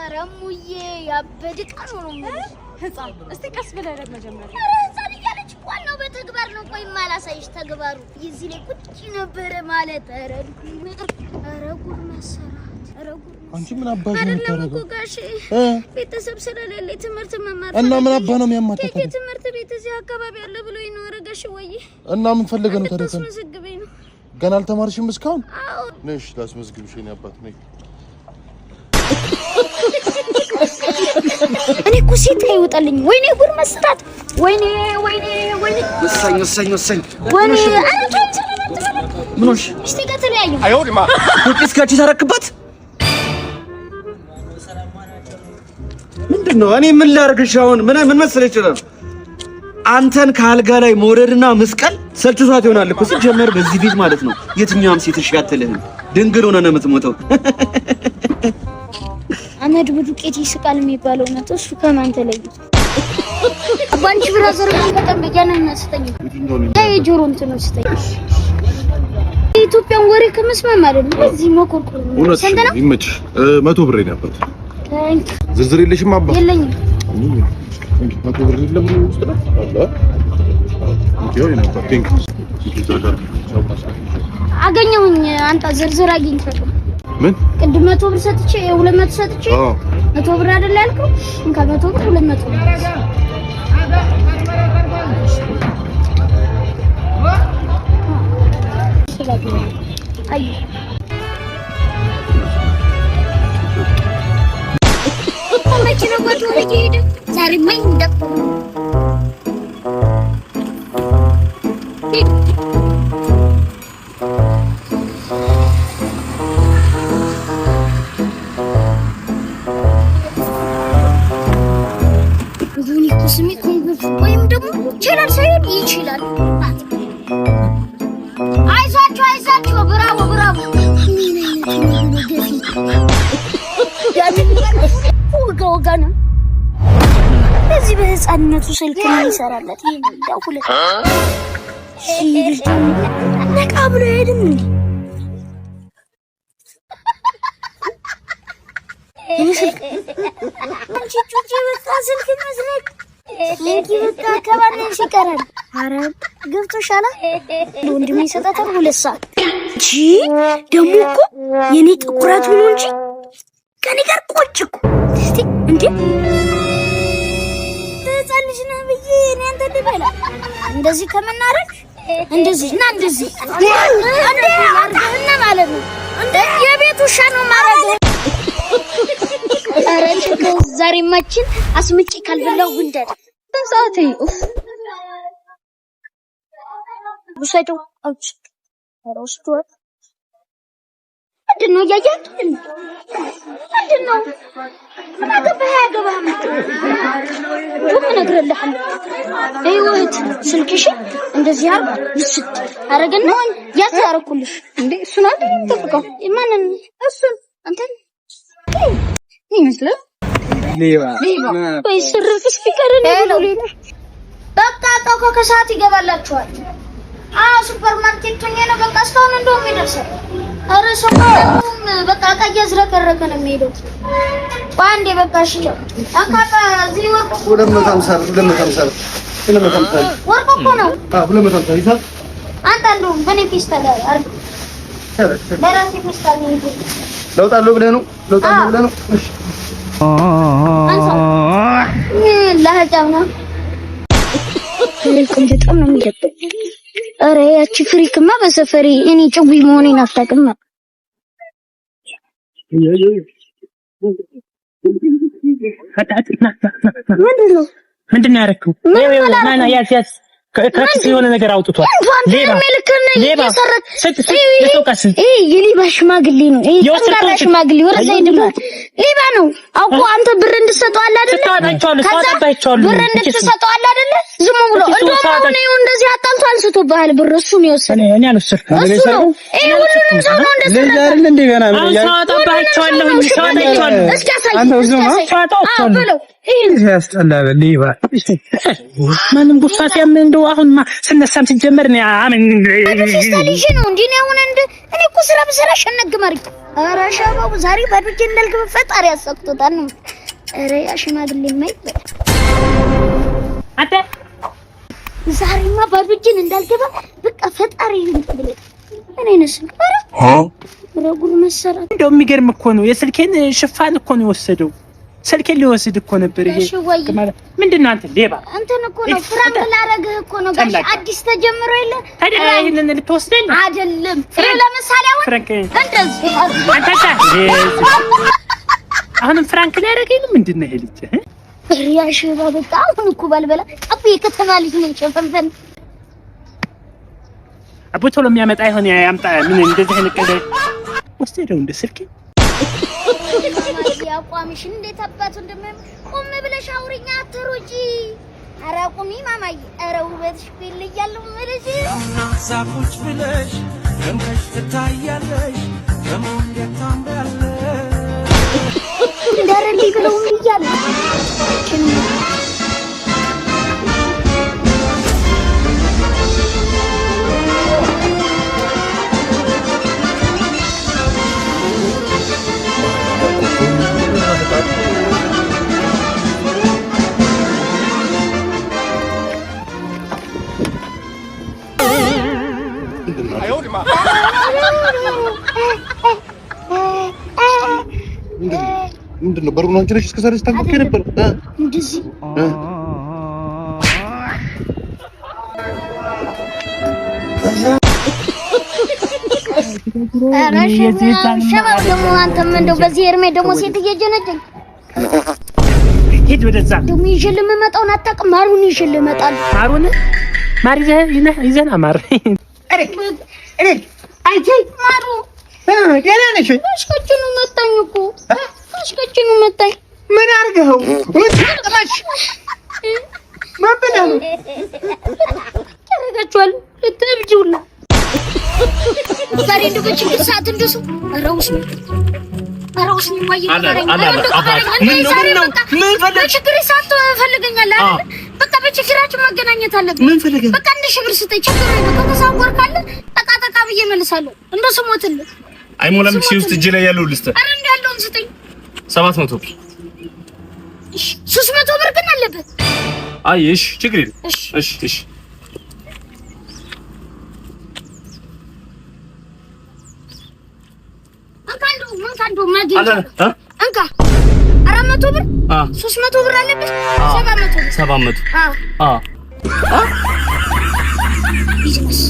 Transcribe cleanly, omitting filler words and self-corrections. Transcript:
አረሙዬ ያበድቃ ነው ህፃን እስቲ ቀስ ብለህ ደግሞ ጀመረ ህፃን እያለች ዋናው በተግባር ነው ቆይ ማላሳይሽ ተግባሩ ይዚ ላይ ቁጭ ነበር ማለት አረጉር መሰራት አረጉር አንቺ ምን አባሽ ነው ታረጋው ቤተሰብ ስለሌለ ትምህርት መማር እና ምን አባ ነው የሚያማታው ትምህርት ቤት እዚህ አካባቢ ያለ ብሎ ይኖርጋሽ ወይ እና ምን ፈልገ ነው ታረጋው ተመስግበኝ ነው ገና አልተማርሽም እስካሁን ነሽ ላስመዝግብሽ የኔ አባት ነኝ እኔ እኮ ሴት አይወጣልኝ ወይኔ ጉር መስጣት ወይኔ ወሰኝ ወይኔ ምንሽ እስቲ ከተለያዩ አይወድማ ቁጥስ ካቺ ታረክባት ምንድነው እኔ ምን ላርግሽ አሁን ምን መሰለሽ ይችላል አንተን ካልጋ ላይ ሞረድና መስቀል ሰልችቷት ይሆናል እኮ ሲጀመር በዚህ ቤት ማለት ነው የትኛውም ሴት እሽጋተልህ ድንግል ሆነ ነው የምትሞተው አመድ ቡዱቄት ይስቃል የሚባለው ነው እሱ ከማን ተለይቶ አባንቺ ብራዘር በጣም በጃናና ስተኝ የጆሮ እንትን ስተኝ ኢትዮጵያን ወሬ ከመስማት ማለት ነው እዚህ መኮርኮር ነው ሰንደና ይመች 100 ብር ነበር ዝርዝር የለሽም አባ የለኝም 100 ብር የለም ውስጥ ነው አላ ይሄው ነበር ቲንክ አገኘሁኝ አንተ ዝርዝር አግኝተህ ምን ቅድም 100 ብር ሰጥቼ 200 ሰጥቼ 100 ብር አይደል ያልከው እንካ 100 ብር 200 ብር አይ መኪና ወጥቶ ሄደ ዛሬ ምን እንደቆ ወይም ደግሞ ይችላል ሳይሆን ይችላል አይዟችሁ ብራቮ ወጋ ነው እዚህ በህፃንነቱ ስልክ ነው ይሰራለት ይሄው ሁለት ነቃ ብሎ ሄድም አንቺ ጩጬ በቃ ስልክ መስረቅ ለቂ በቃ ከባንሽ ይቀራል አረ ገብቶሻል ወንድሜ ሰጣታል 2 ሰዓት እቺ ደሞ እኮ የኔ ጥቁረት ሆኖ እንጂ ከኔ ጋር ቆጭኩ እስቲ እንዴ ተጻልሽ ነው ብዬ እኔ አንተ ደበላ እንደዚህ ከመናረግ እንደዚህ እና እንደዚህ እና ማለት ነው እንዴ የቤቱ ውሻ ነው ማረግ አረንቺ ዛሬ ማችን አስምጪ ካልበላው ጉንደድ ተሳቴ ውሰዱ አውጭ አሮስቱ ምንድነው ያያት ምንድነው ምን አገባህ ምን እነግርልሃለሁ አይወት ስልክሽ እንደዚህ አርባ ይስጥ አረገና ያሳረኩልሽ እንዴ እሱን አይደል ተፈቀው ማንን እሱን አንተ ይመስል ሌባ ወይ ስርፍስ ቢቀርልኝ ነው በቃ ታውቆ ከሰዓት ይገባላችኋል ሱፐር ማርኬት ነው በቃ እስካሁን እንደውም ይደርሳል አረ ሰውም በቃ ያዝረከረከ ነው የሚሄደው ባንዴ በቃ እሺ አካታ እዚህ ወርቁ 250 ወርቁ እኮ ነው 250 ይሳል አንተ እንደው በኔ ፊስታል አርግ በራሴ ፊስታል ነው ለውጣለሁ ብለህ ነው እሺ ለሀጫውና ልኩም በጣም ነው የሚደብቅ አረ ያቺ ፍሪክማ በሰፈሪ እኔ ጭዊ መሆኔን አታውቅም ምንድነው ያረከው ማና ያስ ከክስ የሆነ ነገር አውጥቷል ሌባ ሰረቅ የሌባ ሽማግሌ ነው የወጣ ሽማግሌ ወረዛ ይድማ ሌባ ነው አውቆ አንተ ብር እንድትሰጠው አለ አይደል ብር እንድትሰጠው አለ አይደል ዝም ብሎ እንደው ነው እንደዚህ አጣልቶ አንስቶብሃል ብር እሱ ነው የወሰደው እኔ አልወሰድኩም እሱ ነው ሁሉንም ሰው ነው እንደዚህ አይደል እንደ ገና ባይቻለሁ ሰዋታችኋለሁ እስኪ አሳይ ሰዋታችኋለሁ ያስጠላል ሊባ ማንም ጉፋ ሲያምን እንደው አሁን ስነሳም ሲጀመር ነው አምን ስታሊሽ ነው እንዴ ነው አሁን እንደ እኔ እኮ ስራ በሰራ ሸነግማሪ ኧረ ሻባው ዛሬ ባዱጅ እንዳልገባ ፈጣሪ ያሰቅቶታል ነው ኧረ ያ ሽማግሌ ማይበል አተ ዛሬማ ባዱጅን እንዳልገባ በቃ ፈጣሪ ይንጥብለ እኔ ነሽ ረጉር መሰራ እንደው የሚገርም እኮ ነው የስልኬን ሽፋን እኮ ነው የወሰደው ስልኬን ሊወስድ እኮ ነበር ይሄ ምንድነው አንተ ሌባ አንተን እኮ ነው ፍራንክ ላረግህ እኮ ነው ጋሽ አዲስ ተጀምሮ የለ ታዲያ ይሄንን ልትወስደኝ አይደለም ለምሳሌ አሁን እንደዚህ አሁን ፍራንክ ሊያረገኝ ምንድነው ይሄ ልጅ ሪያሽ ባበቃ አሁን እኮ ባልበላ አብ የከተማ ልጅ ነኝ ሸፈንፈን አቦ ቶሎ የሚያመጣ ይሆን ያምጣ ምን እንደዚህ አይነቀደ ወስደው እንደ ስልኬ ያቋምሽ እንዴት አባቱ እንደምን ቆም ብለሽ አውሪኛ አትሩጂ ኧረ ቁሚ ማማዬ ኧረ ውበትሽ ይለያለው ማለት ሳቁጭ ብለሽ ደምቀሽ ትታያለሽ በመንገድ ታምራለሽ እንደረሊ ብለው ይያል ምንድነው በሩን አንቺ ነሽ እስከ ዛሬ ስታንኳኳ ነበር እንደዚህ ሸባብ ደግሞ አንተም እንደው በዚህ እርሜ ደግሞ ሴት እየጀነጀኝ ሂድ ወደዛ ደግሞ ይዤልህ የምመጣውን አታውቅም ማሩን ይዤልህ እመጣለሁ ማሩን ማር ይዘና ማር እኔ አንቺ ማሩ ገና ነሽ አሽከችኑ መጣኝ እኮ አሽከችኑ መጣኝ ምን አርገው ወጥተሽ ማበላው ያረጋችኋል ለተብጁላ ዛሬ እንደው በችግር ሰዓት እንደሱ አራውስ ወይ ምን በችግር ሰዓት ፈልገኛለህ አይደል በቃ በችግራችን መገናኘት አለብን ምን ፈልገኝ በቃ 1000 ብር ስጠኝ ችግር ነው በቃ ተሳወር ካለ ጠቃጠቃ ብዬ መልሳለሁ እንደሱ ሞትልህ አይሞላም ሺህ ውስጥ እጅ ላይ ያለው ልስተ አረ እንዳለውን ስጠኝ 700 ብር እሺ 300 ብር ግን አለበት አይ እሺ ችግር የለም እሺ አንካንዶ ማግኘት አንካ 400 ብር 300 ብር አለበት 700 700 ቢዝነስ